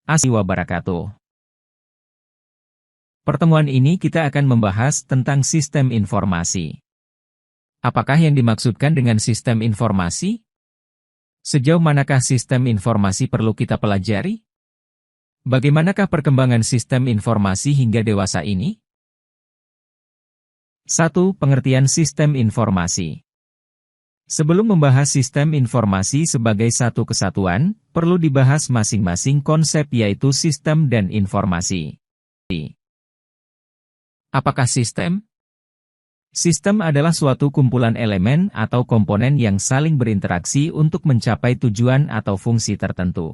Assalamualaikum wabarakatuh. Pertemuan ini kita akan membahas tentang sistem informasi. Apakah yang dimaksudkan dengan sistem informasi? Sejauh manakah sistem informasi perlu kita pelajari? Bagaimanakah perkembangan sistem informasi hingga dewasa ini? 1. Pengertian sistem informasi. Sebelum membahas sistem informasi sebagai satu kesatuan, perlu dibahas masing-masing konsep yaitu sistem dan informasi. Apakah sistem? Sistem adalah suatu kumpulan elemen atau komponen yang saling berinteraksi untuk mencapai tujuan atau fungsi tertentu.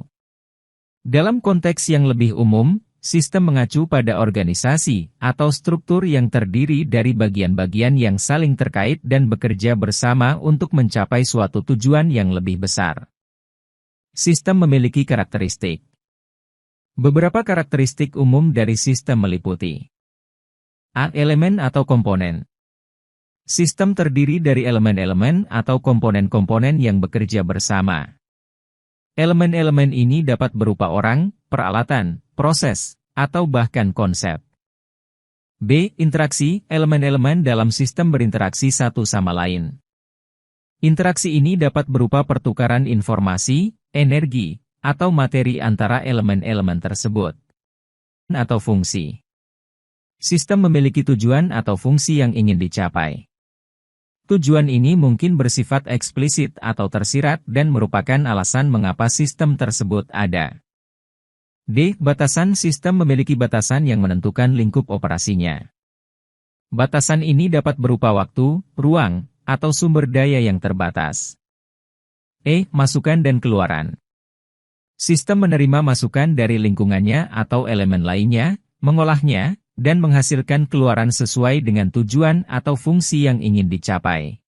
Dalam konteks yang lebih umum, sistem mengacu pada organisasi atau struktur yang terdiri dari bagian-bagian yang saling terkait dan bekerja bersama untuk mencapai suatu tujuan yang lebih besar. Sistem memiliki karakteristik. Beberapa karakteristik umum dari sistem meliputi: A. Elemen atau komponen. Sistem terdiri dari elemen-elemen atau komponen-komponen yang bekerja bersama. Elemen-elemen ini dapat berupa orang, peralatan, proses, atau bahkan konsep. B. Interaksi. Elemen-elemen dalam sistem berinteraksi satu sama lain. Interaksi ini dapat berupa pertukaran informasi, energi, atau materi antara elemen-elemen tersebut. Atau fungsi. Sistem memiliki tujuan atau fungsi yang ingin dicapai. Tujuan ini mungkin bersifat eksplisit atau tersirat dan merupakan alasan mengapa sistem tersebut ada. D. Batasan. Sistem memiliki batasan yang menentukan lingkup operasinya. Batasan ini dapat berupa waktu, ruang, atau sumber daya yang terbatas. E. Masukan dan keluaran. Sistem menerima masukan dari lingkungannya atau elemen lainnya, mengolahnya, dan menghasilkan keluaran sesuai dengan tujuan atau fungsi yang ingin dicapai.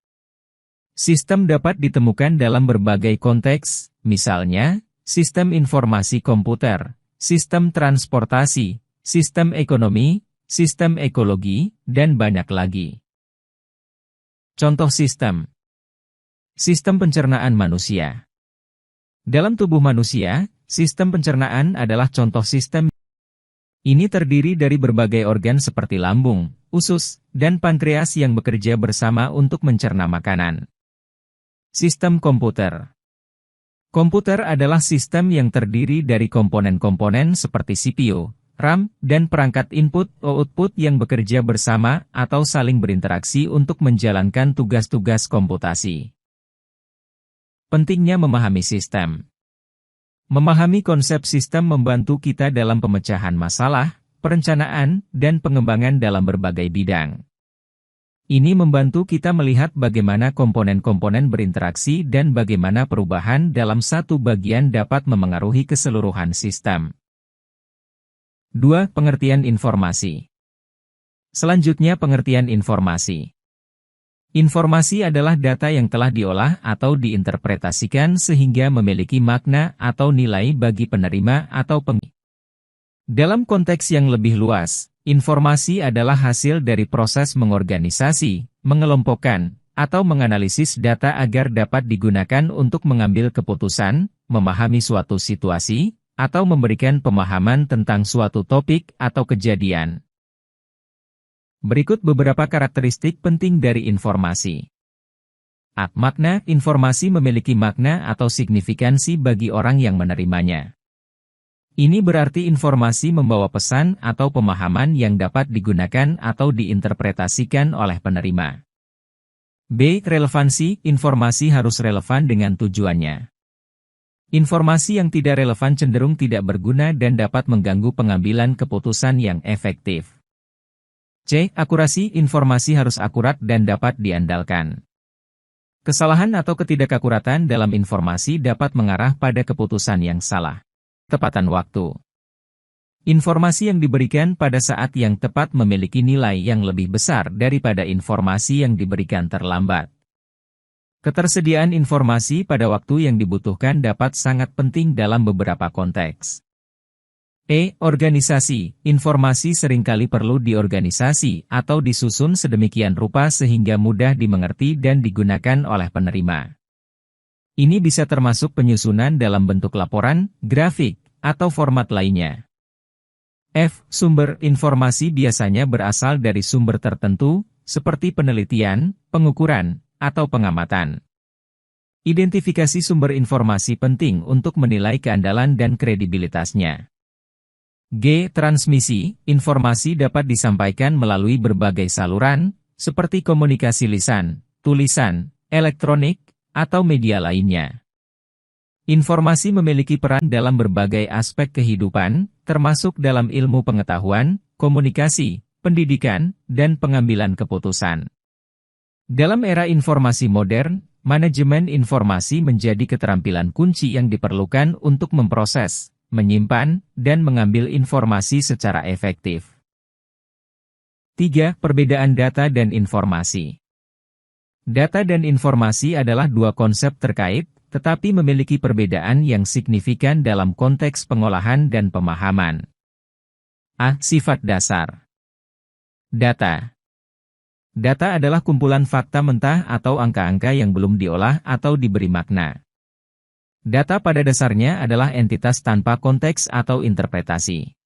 Sistem dapat ditemukan dalam berbagai konteks, misalnya, sistem informasi komputer, sistem transportasi, sistem ekonomi, sistem ekologi, dan banyak lagi. Contoh sistem. Sistem pencernaan manusia. Dalam tubuh manusia, sistem pencernaan adalah contoh sistem. Ini terdiri dari berbagai organ seperti lambung, usus, dan pankreas yang bekerja bersama untuk mencerna makanan. Sistem komputer. Komputer adalah sistem yang terdiri dari komponen-komponen seperti CPU, RAM, dan perangkat input-output yang bekerja bersama atau saling berinteraksi untuk menjalankan tugas-tugas komputasi. Pentingnya memahami sistem. Memahami konsep sistem membantu kita dalam pemecahan masalah, perencanaan, dan pengembangan dalam berbagai bidang. Ini membantu kita melihat bagaimana komponen-komponen berinteraksi dan bagaimana perubahan dalam satu bagian dapat memengaruhi keseluruhan sistem. 2. Pengertian informasi. Selanjutnya pengertian informasi. Informasi adalah data yang telah diolah atau diinterpretasikan sehingga memiliki makna atau nilai bagi penerima atau pengisi. Dalam konteks yang lebih luas, informasi adalah hasil dari proses mengorganisasi, mengelompokkan, atau menganalisis data agar dapat digunakan untuk mengambil keputusan, memahami suatu situasi, atau memberikan pemahaman tentang suatu topik atau kejadian. Berikut beberapa karakteristik penting dari informasi. A. Makna. Informasi memiliki makna atau signifikansi bagi orang yang menerimanya. Ini berarti informasi membawa pesan atau pemahaman yang dapat digunakan atau diinterpretasikan oleh penerima. B. Relevansi. Informasi harus relevan dengan tujuannya. Informasi yang tidak relevan cenderung tidak berguna dan dapat mengganggu pengambilan keputusan yang efektif. C. Akurasi. Informasi harus akurat dan dapat diandalkan. Kesalahan atau ketidakakuratan dalam informasi dapat mengarah pada keputusan yang salah. Tepatan waktu. Informasi yang diberikan pada saat yang tepat memiliki nilai yang lebih besar daripada informasi yang diberikan terlambat. Ketersediaan informasi pada waktu yang dibutuhkan dapat sangat penting dalam beberapa konteks. E. Organisasi. Informasi seringkali perlu diorganisasi atau disusun sedemikian rupa sehingga mudah dimengerti dan digunakan oleh penerima. Ini bisa termasuk penyusunan dalam bentuk laporan, grafik, atau format lainnya. F. Sumber informasi biasanya berasal dari sumber tertentu, seperti penelitian, pengukuran, atau pengamatan. Identifikasi sumber informasi penting untuk menilai keandalan dan kredibilitasnya. G. Transmisi, informasi dapat disampaikan melalui berbagai saluran, seperti komunikasi lisan, tulisan, elektronik, atau media lainnya. Informasi memiliki peran dalam berbagai aspek kehidupan, termasuk dalam ilmu pengetahuan, komunikasi, pendidikan, dan pengambilan keputusan. Dalam era informasi modern, manajemen informasi menjadi keterampilan kunci yang diperlukan untuk memproses, menyimpan, dan mengambil informasi secara efektif. 3. Perbedaan data dan informasi. Data dan informasi adalah dua konsep terkait, tetapi memiliki perbedaan yang signifikan dalam konteks pengolahan dan pemahaman. A. Sifat dasar. Data. Data adalah kumpulan fakta mentah atau angka-angka yang belum diolah atau diberi makna. Data pada dasarnya adalah entitas tanpa konteks atau interpretasi.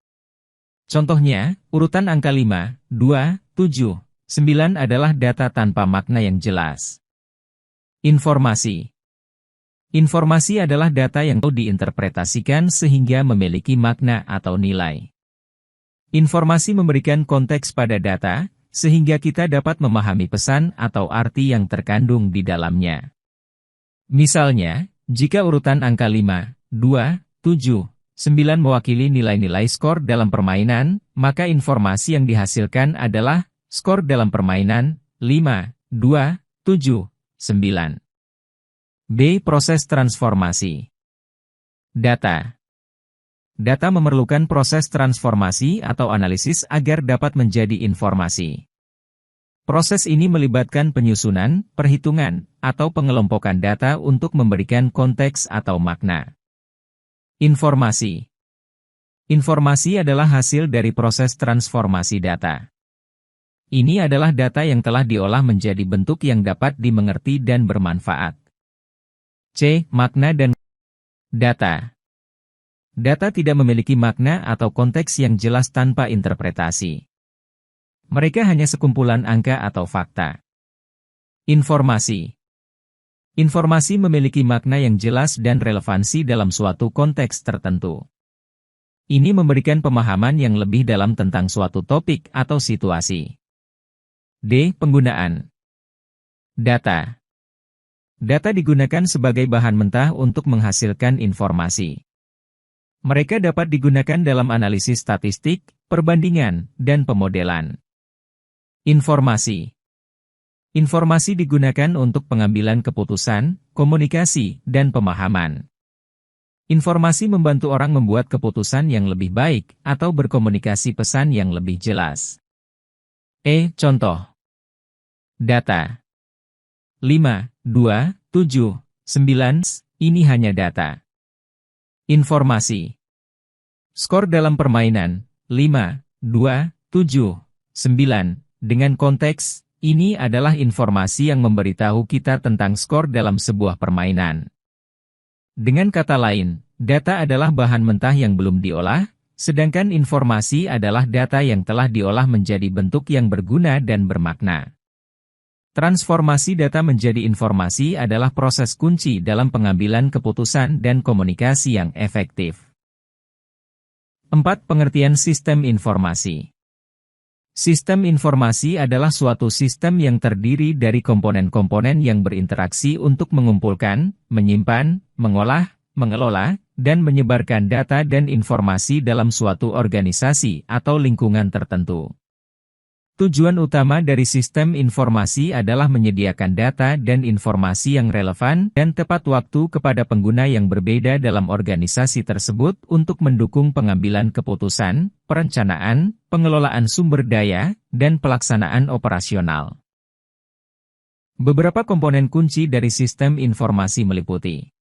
Contohnya, urutan angka 5, 2, 7, 9 adalah data tanpa makna yang jelas. Informasi. Informasi adalah data yang diinterpretasikan sehingga memiliki makna atau nilai. Informasi memberikan konteks pada data, sehingga kita dapat memahami pesan atau arti yang terkandung di dalamnya. Misalnya, jika urutan angka 5, 2, 7, 9 mewakili nilai-nilai skor dalam permainan, maka informasi yang dihasilkan adalah skor dalam permainan 5, 2, 7, 9. B. Proses transformasi. Data. Data memerlukan proses transformasi atau analisis agar dapat menjadi informasi. Proses ini melibatkan penyusunan, perhitungan, atau pengelompokan data untuk memberikan konteks atau makna. Informasi. Informasi adalah hasil dari proses transformasi data. Ini adalah data yang telah diolah menjadi bentuk yang dapat dimengerti dan bermanfaat. C. Makna dan data. Data tidak memiliki makna atau konteks yang jelas tanpa interpretasi. Mereka hanya sekumpulan angka atau fakta. Informasi. Informasi memiliki makna yang jelas dan relevansi dalam suatu konteks tertentu. Ini memberikan pemahaman yang lebih dalam tentang suatu topik atau situasi. D. Penggunaan. Data. Data digunakan sebagai bahan mentah untuk menghasilkan informasi. Mereka dapat digunakan dalam analisis statistik, perbandingan, dan pemodelan. Informasi. Informasi digunakan untuk pengambilan keputusan, komunikasi, dan pemahaman. Informasi membantu orang membuat keputusan yang lebih baik atau berkomunikasi pesan yang lebih jelas. Contoh. Data. 5, 2, 7, 9, ini hanya data. Informasi. Skor dalam permainan, 5, 2, 7, 9, dengan konteks, ini adalah informasi yang memberitahu kita tentang skor dalam sebuah permainan. Dengan kata lain, data adalah bahan mentah yang belum diolah, sedangkan informasi adalah data yang telah diolah menjadi bentuk yang berguna dan bermakna. Transformasi data menjadi informasi adalah proses kunci dalam pengambilan keputusan dan komunikasi yang efektif. 4. Pengertian sistem informasi. Sistem informasi adalah suatu sistem yang terdiri dari komponen-komponen yang berinteraksi untuk mengumpulkan, menyimpan, mengolah, mengelola, dan menyebarkan data dan informasi dalam suatu organisasi atau lingkungan tertentu. Tujuan utama dari sistem informasi adalah menyediakan data dan informasi yang relevan dan tepat waktu kepada pengguna yang berbeda dalam organisasi tersebut untuk mendukung pengambilan keputusan, perencanaan, pengelolaan sumber daya, dan pelaksanaan operasional. Beberapa komponen kunci dari sistem informasi meliputi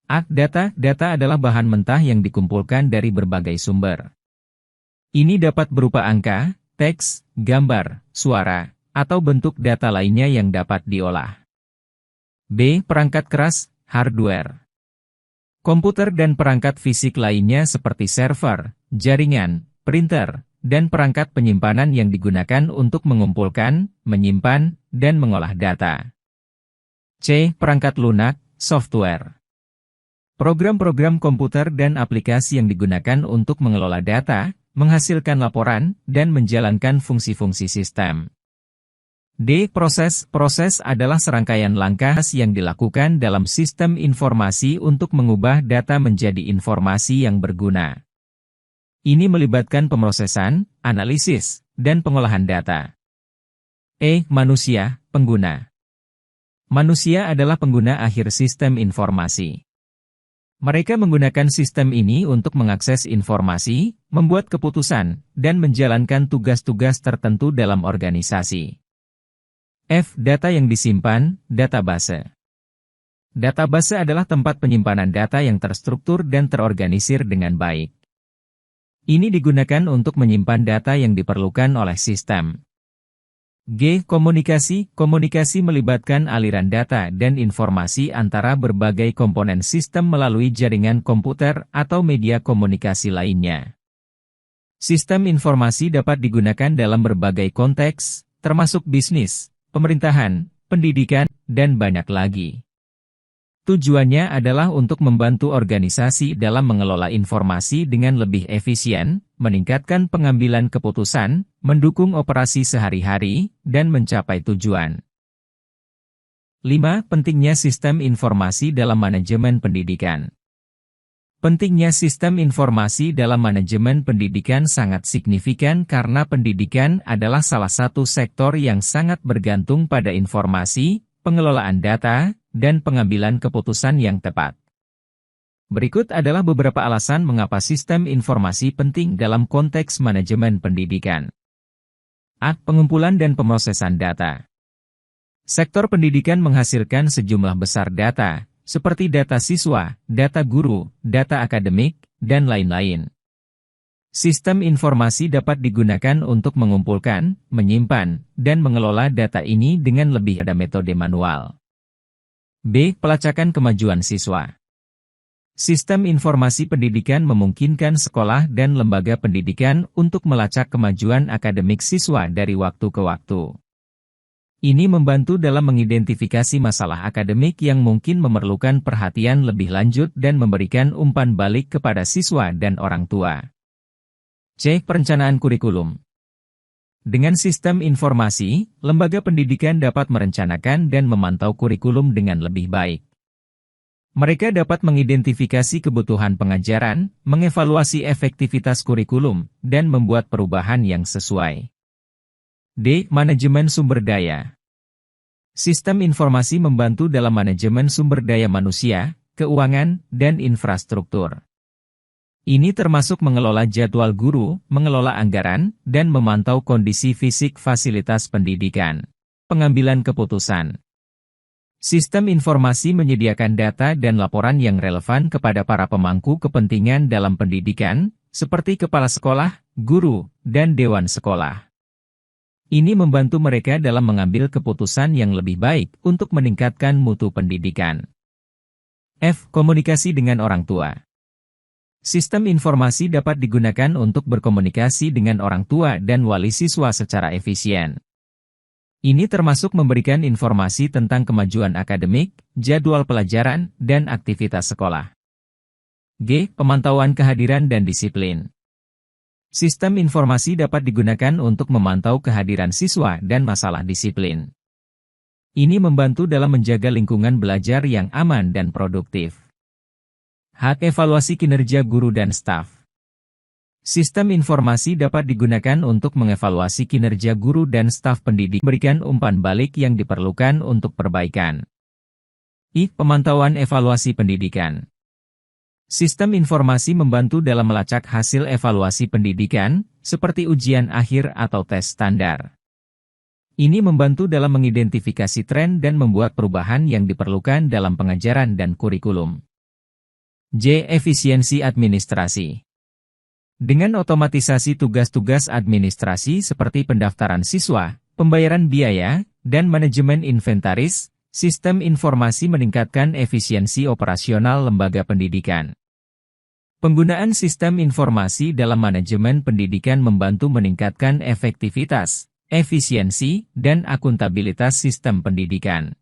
A. Data. Data adalah bahan mentah yang dikumpulkan dari berbagai sumber. Ini dapat berupa angka, teks, gambar, suara, atau bentuk data lainnya yang dapat diolah. B. Perangkat keras, hardware. Komputer dan perangkat fisik lainnya seperti server, jaringan, printer, dan perangkat penyimpanan yang digunakan untuk mengumpulkan, menyimpan, dan mengolah data. C. Perangkat lunak, software. Program-program komputer dan aplikasi yang digunakan untuk mengelola data, menghasilkan laporan, dan menjalankan fungsi-fungsi sistem. D. Proses. Proses adalah serangkaian langkah yang dilakukan dalam sistem informasi untuk mengubah data menjadi informasi yang berguna. Ini melibatkan pemrosesan, analisis, dan pengolahan data. E. Manusia, pengguna. Manusia adalah pengguna akhir sistem informasi. Mereka menggunakan sistem ini untuk mengakses informasi, membuat keputusan, dan menjalankan tugas-tugas tertentu dalam organisasi. F. Data yang disimpan, database. Database adalah tempat penyimpanan data yang terstruktur dan terorganisir dengan baik. Ini digunakan untuk menyimpan data yang diperlukan oleh sistem. G. Komunikasi. Komunikasi melibatkan aliran data dan informasi antara berbagai komponen sistem melalui jaringan komputer atau media komunikasi lainnya. Sistem informasi dapat digunakan dalam berbagai konteks, termasuk bisnis, pemerintahan, pendidikan, dan banyak lagi. Tujuannya adalah untuk membantu organisasi dalam mengelola informasi dengan lebih efisien, meningkatkan pengambilan keputusan, mendukung operasi sehari-hari, dan mencapai tujuan. 5. Pentingnya sistem informasi dalam manajemen pendidikan. Pentingnya sistem informasi dalam manajemen pendidikan sangat signifikan karena pendidikan adalah salah satu sektor yang sangat bergantung pada informasi, pengelolaan data, dan pengambilan keputusan yang tepat. Berikut adalah beberapa alasan mengapa sistem informasi penting dalam konteks manajemen pendidikan. A. Pengumpulan dan pemrosesan data. Sektor pendidikan menghasilkan sejumlah besar data, seperti data siswa, data guru, data akademik, dan lain-lain. Sistem informasi dapat digunakan untuk mengumpulkan, menyimpan, dan mengelola data ini dengan lebih pada metode manual. B. Pelacakan kemajuan siswa. Sistem informasi pendidikan memungkinkan sekolah dan lembaga pendidikan untuk melacak kemajuan akademik siswa dari waktu ke waktu. Ini membantu dalam mengidentifikasi masalah akademik yang mungkin memerlukan perhatian lebih lanjut dan memberikan umpan balik kepada siswa dan orang tua. C. Perencanaan kurikulum. Dengan sistem informasi, lembaga pendidikan dapat merencanakan dan memantau kurikulum dengan lebih baik. Mereka dapat mengidentifikasi kebutuhan pengajaran, mengevaluasi efektivitas kurikulum, dan membuat perubahan yang sesuai. D. Manajemen sumber daya. Sistem informasi membantu dalam manajemen sumber daya manusia, keuangan, dan infrastruktur. Ini termasuk mengelola jadwal guru, mengelola anggaran, dan memantau kondisi fisik fasilitas pendidikan. Pengambilan keputusan. Sistem informasi menyediakan data dan laporan yang relevan kepada para pemangku kepentingan dalam pendidikan, seperti kepala sekolah, guru, dan dewan sekolah. Ini membantu mereka dalam mengambil keputusan yang lebih baik untuk meningkatkan mutu pendidikan. F. Komunikasi dengan orang tua. Sistem informasi dapat digunakan untuk berkomunikasi dengan orang tua dan wali siswa secara efisien. Ini termasuk memberikan informasi tentang kemajuan akademik, jadwal pelajaran, dan aktivitas sekolah. G. Pemantauan kehadiran dan disiplin. Sistem informasi dapat digunakan untuk memantau kehadiran siswa dan masalah disiplin. Ini membantu dalam menjaga lingkungan belajar yang aman dan produktif. Hak evaluasi kinerja guru dan staf. Sistem informasi dapat digunakan untuk mengevaluasi kinerja guru dan staf pendidik, berikan umpan balik yang diperlukan untuk perbaikan. I. Pemantauan evaluasi pendidikan. Sistem informasi membantu dalam melacak hasil evaluasi pendidikan, seperti ujian akhir atau tes standar. Ini membantu dalam mengidentifikasi tren dan membuat perubahan yang diperlukan dalam pengajaran dan kurikulum. J. Efisiensi administrasi. Dengan otomatisasi tugas-tugas administrasi seperti pendaftaran siswa, pembayaran biaya, dan manajemen inventaris, Sistem informasi meningkatkan efisiensi operasional lembaga pendidikan. Penggunaan sistem informasi dalam manajemen pendidikan membantu meningkatkan efektivitas, efisiensi, dan akuntabilitas sistem pendidikan.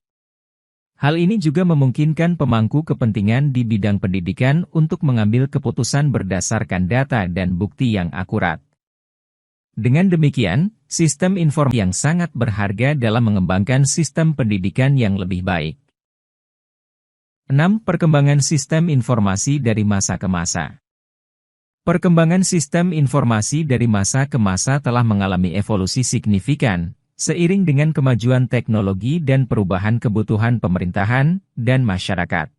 Hal ini juga memungkinkan pemangku kepentingan di bidang pendidikan untuk mengambil keputusan berdasarkan data dan bukti yang akurat. Dengan demikian, sistem informasi yang sangat berharga dalam mengembangkan sistem pendidikan yang lebih baik. 6. Perkembangan sistem informasi dari masa ke masa. Perkembangan sistem informasi dari masa ke masa telah mengalami evolusi signifikan, seiring dengan kemajuan teknologi dan perubahan kebutuhan pemerintahan dan masyarakat.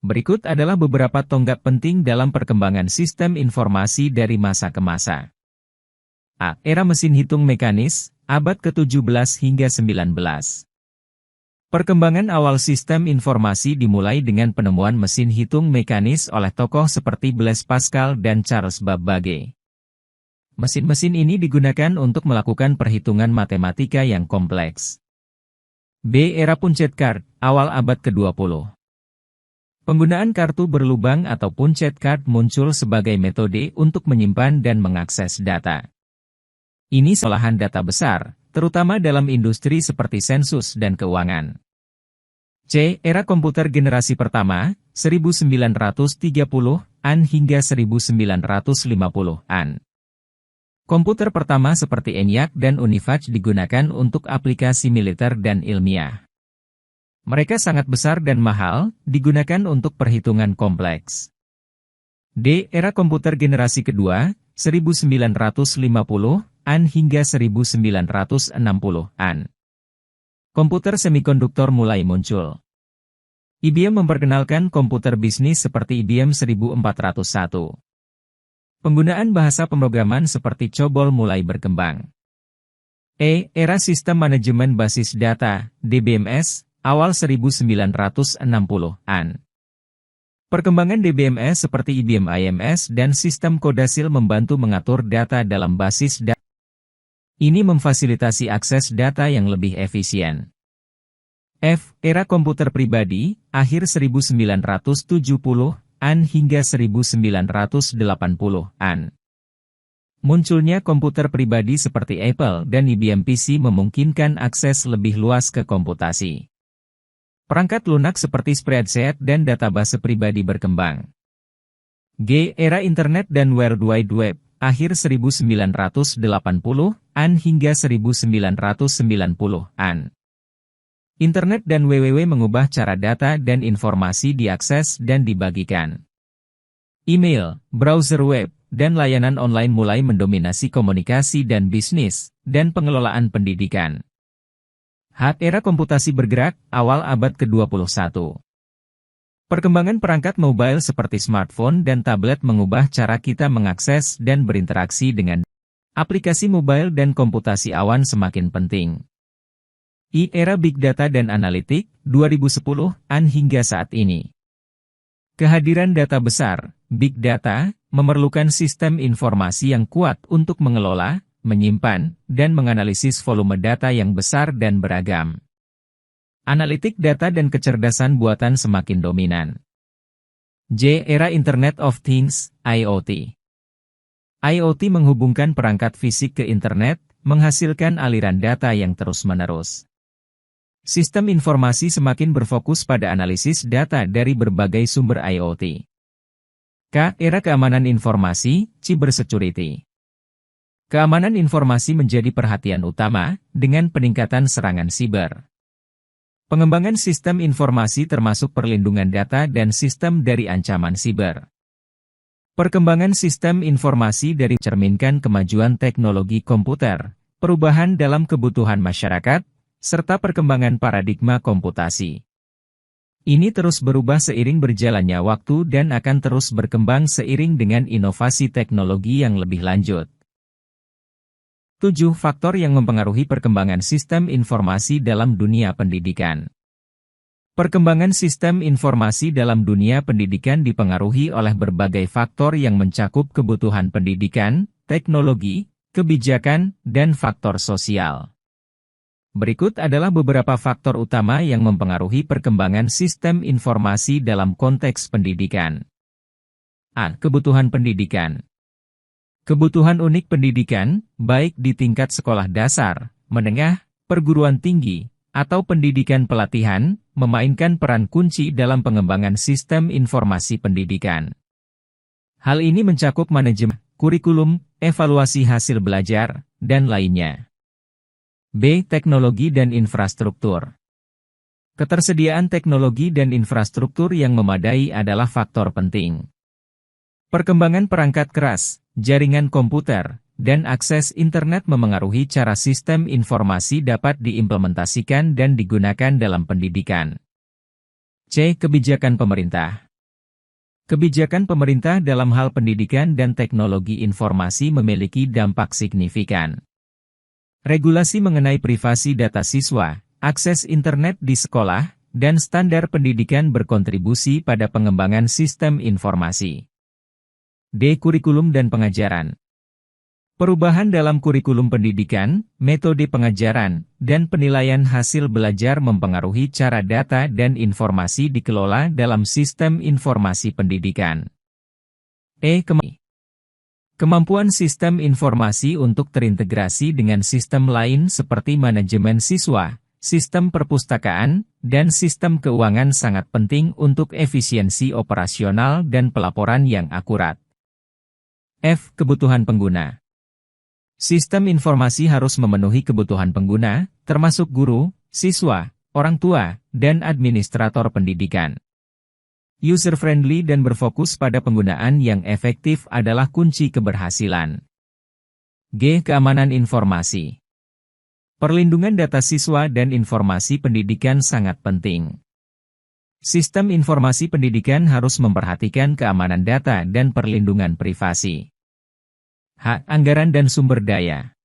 Berikut adalah beberapa tonggak penting dalam perkembangan sistem informasi dari masa ke masa. A. Era mesin hitung mekanis, abad ke-17 hingga 19. Perkembangan awal sistem informasi dimulai dengan penemuan mesin hitung mekanis oleh tokoh seperti Blaise Pascal dan Charles Babbage. Mesin-mesin ini digunakan untuk melakukan perhitungan matematika yang kompleks. B. Era punchet card, awal abad ke-20. Penggunaan kartu berlubang atau punchet card muncul sebagai metode untuk menyimpan dan mengakses data. Ini olahan data besar, terutama dalam industri seperti sensus dan keuangan. C. Era komputer generasi pertama, 1930-an hingga 1950-an. Komputer pertama seperti ENIAC dan UNIVAC digunakan untuk aplikasi militer dan ilmiah. Mereka sangat besar dan mahal, digunakan untuk perhitungan kompleks. D. Era komputer generasi kedua, 1950-an hingga 1960-an. Komputer semikonduktor mulai muncul. IBM memperkenalkan komputer bisnis seperti IBM 1401. Penggunaan bahasa pemrograman seperti COBOL mulai berkembang. E. Era sistem manajemen basis data, DBMS, awal 1960-an. Perkembangan DBMS seperti IBM IMS dan sistem Codasyl membantu mengatur data dalam basis data. Ini memfasilitasi akses data yang lebih efisien. F. Era komputer pribadi, akhir 1970-an hingga 1980-an. Munculnya komputer pribadi seperti Apple dan IBM PC memungkinkan akses lebih luas ke komputasi. Perangkat lunak seperti spreadsheet dan database pribadi berkembang. G. Era internet dan World Wide Web, akhir 1980-an hingga 1990-an. Internet dan WWW mengubah cara data dan informasi diakses dan dibagikan. Email, browser web, dan layanan online mulai mendominasi komunikasi dan bisnis, dan pengelolaan pendidikan. H. Era komputasi bergerak, awal abad ke-21. Perkembangan perangkat mobile seperti smartphone dan tablet mengubah cara kita mengakses dan berinteraksi dengan aplikasi mobile dan komputasi awan semakin penting. I. Era Big Data dan Analitik, 2010-an hingga saat ini. Kehadiran data besar, Big Data, memerlukan sistem informasi yang kuat untuk mengelola, menyimpan, dan menganalisis volume data yang besar dan beragam. Analitik data dan kecerdasan buatan semakin dominan. J. Era Internet of Things, IoT. IoT menghubungkan perangkat fisik ke internet, menghasilkan aliran data yang terus-menerus. Sistem informasi semakin berfokus pada analisis data dari berbagai sumber IoT. K. Era keamanan informasi, cybersecurity. Keamanan informasi menjadi perhatian utama, dengan peningkatan serangan siber. Pengembangan sistem informasi termasuk perlindungan data dan sistem dari ancaman siber. Perkembangan sistem informasi dari cerminkan kemajuan teknologi komputer, perubahan dalam kebutuhan masyarakat, serta perkembangan paradigma komputasi. Ini terus berubah seiring berjalannya waktu dan akan terus berkembang seiring dengan inovasi teknologi yang lebih lanjut. 7. Faktor yang mempengaruhi perkembangan sistem informasi dalam dunia pendidikan. Perkembangan sistem informasi dalam dunia pendidikan dipengaruhi oleh berbagai faktor yang mencakup kebutuhan pendidikan, teknologi, kebijakan, dan faktor sosial. Berikut adalah beberapa faktor utama yang mempengaruhi perkembangan sistem informasi dalam konteks pendidikan. A. Kebutuhan pendidikan. Kebutuhan unik pendidikan, baik di tingkat sekolah dasar, menengah, perguruan tinggi, atau pendidikan pelatihan, memainkan peran kunci dalam pengembangan sistem informasi pendidikan. Hal ini mencakup manajemen, kurikulum, evaluasi hasil belajar, dan lainnya. B. Teknologi dan infrastruktur. Ketersediaan teknologi dan infrastruktur yang memadai adalah faktor penting. Perkembangan perangkat keras, jaringan komputer, dan akses internet memengaruhi cara sistem informasi dapat diimplementasikan dan digunakan dalam pendidikan. C. Kebijakan pemerintah. Kebijakan pemerintah dalam hal pendidikan dan teknologi informasi memiliki dampak signifikan. Regulasi mengenai privasi data siswa, akses internet di sekolah, dan standar pendidikan berkontribusi pada pengembangan sistem informasi. D. Kurikulum dan pengajaran. Perubahan dalam kurikulum pendidikan, metode pengajaran, dan penilaian hasil belajar mempengaruhi cara data dan informasi dikelola dalam sistem informasi pendidikan. E. Kemampuan sistem informasi untuk terintegrasi dengan sistem lain seperti manajemen siswa, sistem perpustakaan, dan sistem keuangan sangat penting untuk efisiensi operasional dan pelaporan yang akurat. F. Kebutuhan pengguna. Sistem informasi harus memenuhi kebutuhan pengguna, termasuk guru, siswa, orang tua, dan administrator pendidikan. User-friendly dan berfokus pada penggunaan yang efektif adalah kunci keberhasilan. G. Keamanan informasi. Perlindungan data siswa dan informasi pendidikan sangat penting. Sistem informasi pendidikan harus memperhatikan keamanan data dan perlindungan privasi. H. Anggaran dan sumber daya.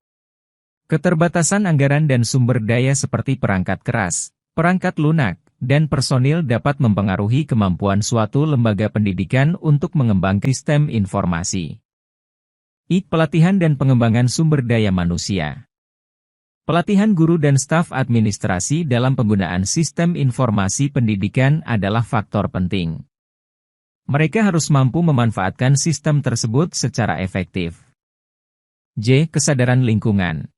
Keterbatasan anggaran dan sumber daya seperti perangkat keras, perangkat lunak, dan personil dapat mempengaruhi kemampuan suatu lembaga pendidikan untuk mengembangkan sistem informasi. I. Pelatihan dan pengembangan sumber daya manusia. Pelatihan guru dan staf administrasi dalam penggunaan sistem informasi pendidikan adalah faktor penting. Mereka harus mampu memanfaatkan sistem tersebut secara efektif. J. Kesadaran lingkungan.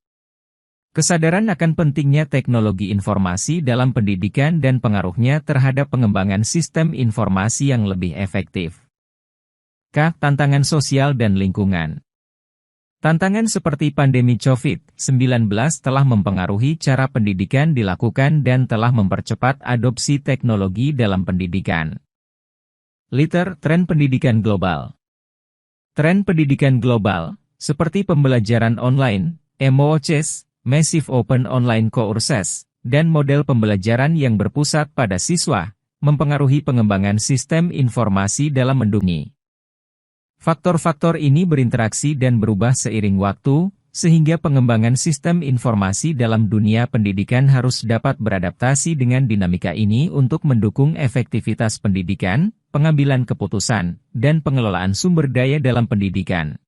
Kesadaran akan pentingnya teknologi informasi dalam pendidikan dan pengaruhnya terhadap pengembangan sistem informasi yang lebih efektif. K. Tantangan sosial dan lingkungan. Tantangan seperti pandemi COVID-19 telah mempengaruhi cara pendidikan dilakukan dan telah mempercepat adopsi teknologi dalam pendidikan. Liter. Tren pendidikan global. Tren pendidikan global, seperti pembelajaran online, MOOCs, Massive Open Online Courses, dan model pembelajaran yang berpusat pada siswa, mempengaruhi pengembangan sistem informasi dalam mendukung. Faktor-faktor ini berinteraksi dan berubah seiring waktu, sehingga pengembangan sistem informasi dalam dunia pendidikan harus dapat beradaptasi dengan dinamika ini untuk mendukung efektivitas pendidikan, pengambilan keputusan, dan pengelolaan sumber daya dalam pendidikan.